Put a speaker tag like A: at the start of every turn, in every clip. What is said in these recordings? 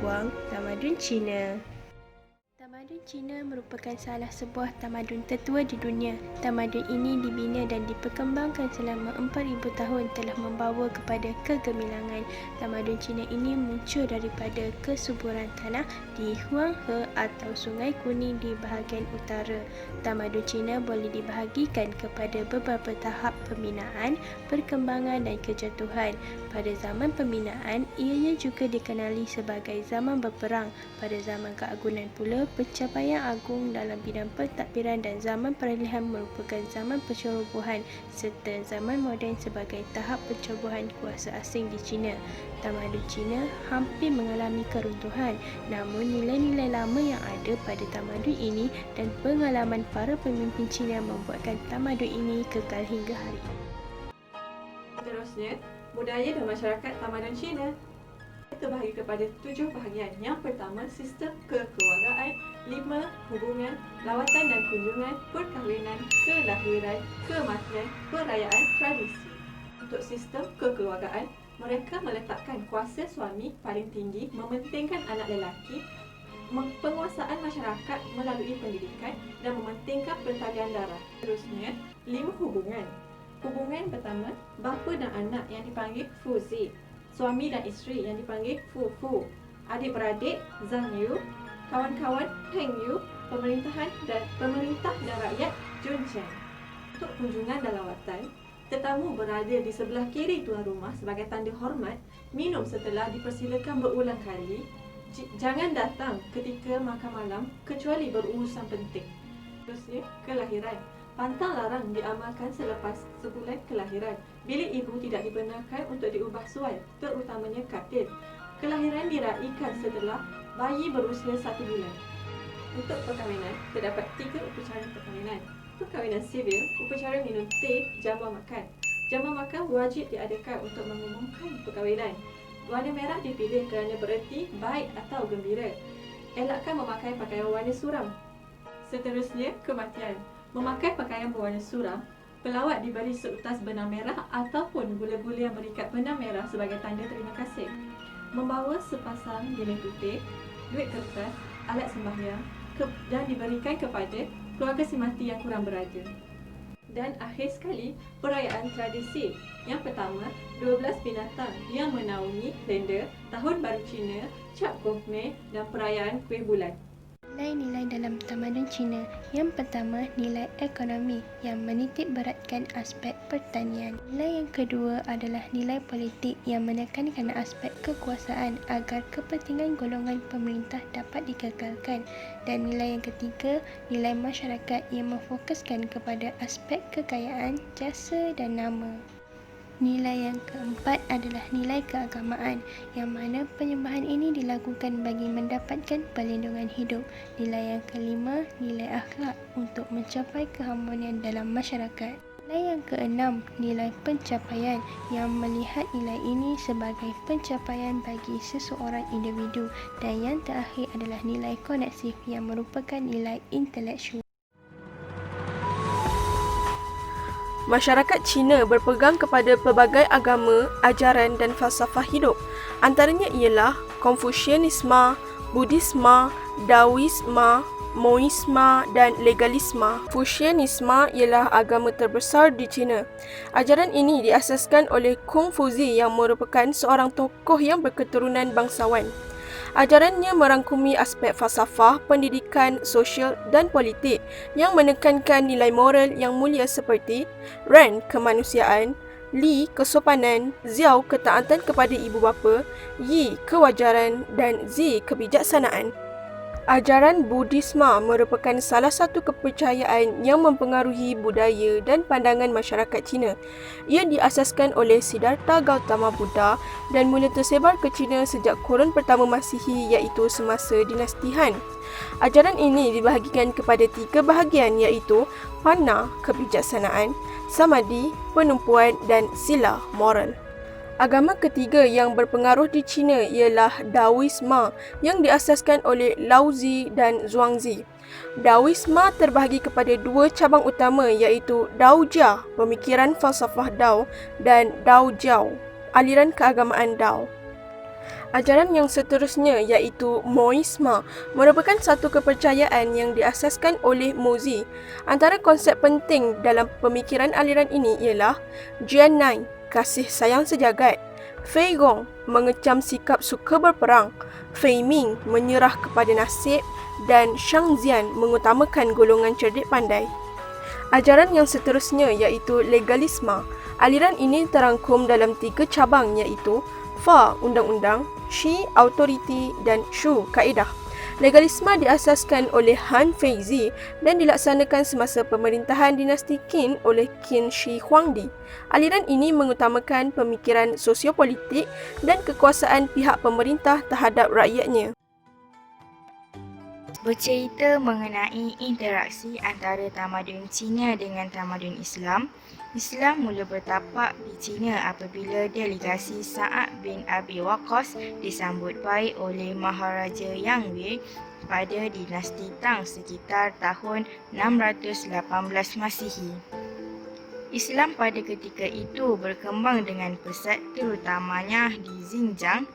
A: Guang, tamadun Cina. Tamadun Cina merupakan salah sebuah tamadun tertua di dunia. Tamadun ini dibina dan diperkembangkan selama 4,000 tahun telah membawa kepada kegemilangan. Tamadun Cina ini muncul daripada kesuburan tanah di Huanghe atau Sungai Kuning di bahagian utara. Tamadun Cina boleh dibahagikan kepada beberapa tahap pembinaan, perkembangan dan kejatuhan. Pada zaman pembinaan, ianya juga dikenali sebagai zaman berperang. Pada zaman keagungan pula, pencapaian agung dalam bidang pentadbiran dan zaman peralihan merupakan zaman pencerobohan serta zaman moden sebagai tahap pencerobohan kuasa asing di China. Tamadun Cina hampir mengalami keruntuhan, namun nilai-nilai lama yang ada pada tamadun ini dan pengalaman para pemimpin Cina membuatkan tamadun ini kekal hingga hari ini.
B: Seterusnya, budaya dan masyarakat tamadun Cina terbahagi kepada 7 bahagian. Yang pertama, sistem kekeluargaan, 5 hubungan, lawatan dan kunjungan, perkahwinan, kelahiran, kematian, perayaan, tradisi. Untuk sistem kekeluargaan, mereka meletakkan kuasa suami paling tinggi, mementingkan anak lelaki, penguasaan masyarakat melalui pendidikan dan mementingkan pertalian darah. Seterusnya, 5 hubungan. Hubungan pertama, bapa dan anak yang dipanggil Fuzi, suami dan isteri yang dipanggil Fufu, adik-beradik Zhang Yu, kawan-kawan Peng Yu, pemerintah dan rakyat Jun Chen. Untuk kunjungan dan lawatan, tetamu berada di sebelah kiri tuan rumah sebagai tanda hormat, minum setelah dipersilakan berulang kali, jangan datang ketika makan malam kecuali berurusan penting. Terusnya, kelahiran. Pantang larang diamalkan selepas sebulan kelahiran. Bilik ibu tidak dibenarkan untuk diubah suai, terutamanya katil. Kelahiran diraikan setelah bayi berusia 1 bulan. Untuk perkahwinan, terdapat 3 upacara perkahwinan. Perkahwinan sivil, upacara minum teh, jamuan makan. Jamuan makan wajib diadakan untuk mengumumkan perkahwinan. Warna merah dipilih kerana bererti baik atau gembira. Elakkan memakai pakaian warna suram. Seterusnya, kematian. Memakai pakaian berwarna suram, pelawat diberi seutas benang merah ataupun gula-gula yang berikat benang merah sebagai tanda terima kasih. Membawa sepasang jelai putih, duit kertas, alat sembahyang dan diberikan kepada keluarga si mati yang kurang berada. Dan akhir sekali, perayaan tradisi. Yang pertama, 12 binatang yang menaungi kalender, Tahun Baru Cina, Cap Gomeh dan perayaan Kuih Bulan.
A: Nilai-nilai dalam tamadun Cina. Yang pertama, nilai ekonomi yang menitik beratkan aspek pertanian. Nilai yang kedua adalah nilai politik yang menekankan aspek kekuasaan agar kepentingan golongan pemerintah dapat dikekalkan. Dan nilai yang ketiga, nilai masyarakat yang memfokuskan kepada aspek kekayaan, jasa dan nama. Nilai yang keempat adalah nilai keagamaan, yang mana penyembahan ini dilakukan bagi mendapatkan perlindungan hidup. Nilai yang kelima, nilai akhlak untuk mencapai keharmonian dalam masyarakat. Nilai yang keenam, nilai pencapaian, yang melihat nilai ini sebagai pencapaian bagi seseorang individu. Dan yang terakhir adalah nilai koneksif yang merupakan nilai intelektual.
C: Masyarakat Cina berpegang kepada pelbagai agama, ajaran dan falsafah hidup. Antaranya ialah Konfusianisme, Buddhisme, Daoisme, Moisme dan Legalisme. Konfusianisme ialah agama terbesar di China. Ajaran ini diasaskan oleh Kong Fuzi yang merupakan seorang tokoh yang berketurunan bangsawan. Ajarannya merangkumi aspek falsafah, pendidikan, sosial dan politik yang menekankan nilai moral yang mulia seperti Ren, kemanusiaan, Li, kesopanan, Xiao, ketaatan kepada ibu bapa, Yi, kewajaran dan Zi, kebijaksanaan. Ajaran Buddhisme merupakan salah satu kepercayaan yang mempengaruhi budaya dan pandangan masyarakat Cina. Ia diasaskan oleh Siddhartha Gautama Buddha dan mula tersebar ke Cina sejak kurun pertama Masihi iaitu semasa dinasti Han. Ajaran ini dibahagikan kepada 3 bahagian iaitu Panna, kebijaksanaan, Samadhi, penumpuan dan Sila, moral. Agama ketiga yang berpengaruh di China ialah Daoisme yang diasaskan oleh Laozi dan Zhuangzi. Daoisme terbahagi kepada 2 cabang utama iaitu Daojia, pemikiran falsafah Dao dan Daojiao, aliran keagamaan Dao. Ajaran yang seterusnya iaitu Moisma merupakan satu kepercayaan yang diasaskan oleh Mozi. Antara konsep penting dalam pemikiran aliran ini ialah Jiannai, kasih sayang sejagat, Fei Gong, mengecam sikap suka berperang, Fei Ming, menyerah kepada nasib, dan Shang Xian, mengutamakan golongan cerdik pandai. Ajaran yang seterusnya iaitu Legalisme. Aliran ini terangkum dalam 3 cabang iaitu Fa, undang-undang, Shi, autoriti, dan Shu, kaedah. Legalisme diasaskan oleh Han Feizi dan dilaksanakan semasa pemerintahan dinasti Qin oleh Qin Shi Huangdi. Aliran ini mengutamakan pemikiran sosiopolitik dan kekuasaan pihak pemerintah terhadap rakyatnya.
D: Bercerita mengenai interaksi antara tamadun Cina dengan tamadun Islam. Islam mula bertapak di Cina apabila delegasi Sa'ad bin Abi Waqqas disambut baik oleh Maharaja Yang Wei pada dinasti Tang sekitar tahun 618 Masihi. Islam pada ketika itu berkembang dengan pesat terutamanya di Xinjiang,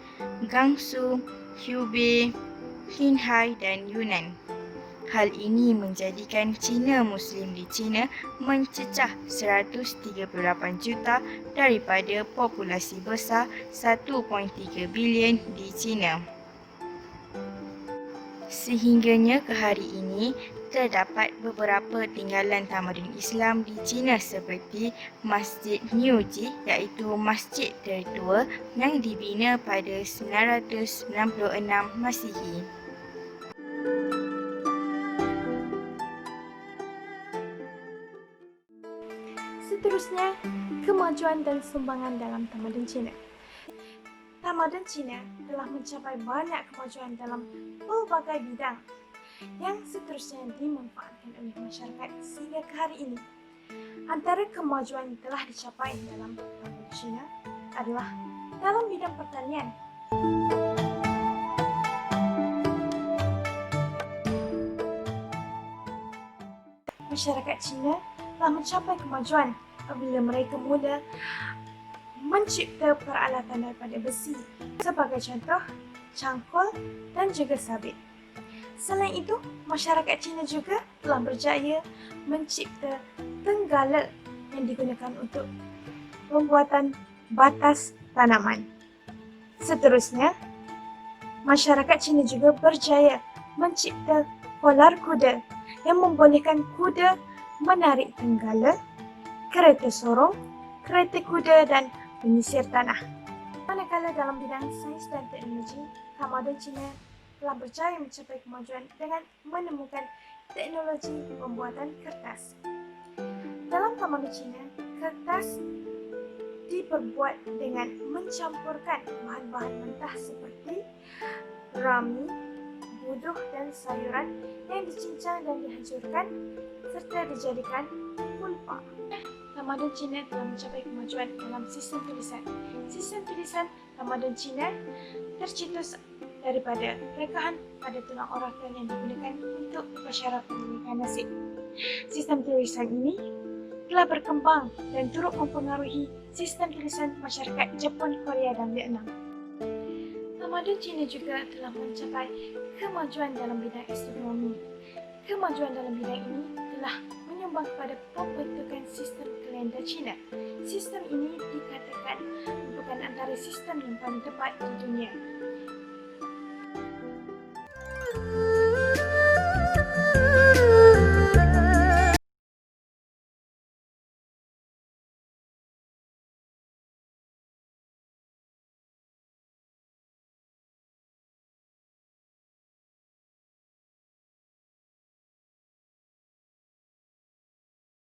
D: Gansu, Hubei, Qinghai dan Yunnan. Hal ini menjadikan Cina Muslim di China mencecah 138 juta daripada populasi besar 1.3 bilion di China. Sehingganya ke hari ini, terdapat beberapa tinggalan tamadun Islam di China seperti Masjid Niuji iaitu masjid tertua yang dibina pada 996 Masihi.
A: Seterusnya, kemajuan dan sumbangan dalam tamadun Cina. Tamadun Cina telah mencapai banyak kemajuan dalam pelbagai bidang yang seterusnya dimanfaatkan oleh masyarakat sehingga ke hari ini. Antara kemajuan yang telah dicapai dalam tamadun Cina adalah dalam bidang pertanian. Masyarakat Cina telah mencapai kemajuan apabila mereka mula mencipta peralatan daripada besi sebagai contoh cangkul dan juga sabit. Selain itu, masyarakat Cina juga telah berjaya mencipta tenggala yang digunakan untuk pembuatan batas tanaman. Seterusnya, masyarakat Cina juga berjaya mencipta kolar kuda yang membolehkan kuda menarik tenggala, kereta sorong, kereta kuda dan menyisir tanah. Manakala dalam bidang sains dan teknologi, tamadun Cina telah berjaya mencapai kemajuan dengan menemukan teknologi pembuatan kertas. Dalam tamadun Cina, kertas diperbuat dengan mencampurkan bahan-bahan mentah seperti rami, buduh dan sayuran yang dicincang dan dihancurkan serta dijadikan pulpa. Tamadun Cina telah mencapai kemajuan dalam sistem tulisan. Sistem tulisan tamadun Cina tercetus daripada rekahan pada tulang orakel yang digunakan untuk upacara pernikahan nasib. Sistem tulisan ini telah berkembang dan turut mempengaruhi sistem tulisan masyarakat Jepun, Korea dan Vietnam. Tamadun Cina juga telah mencapai kemajuan dalam bidang astronomi. Kemajuan dalam bidang ini telah menyumbang kepada pembentukan sistem kalender Cina. Sistem ini dikatakan merupakan antara sistem yang paling tepat di dunia.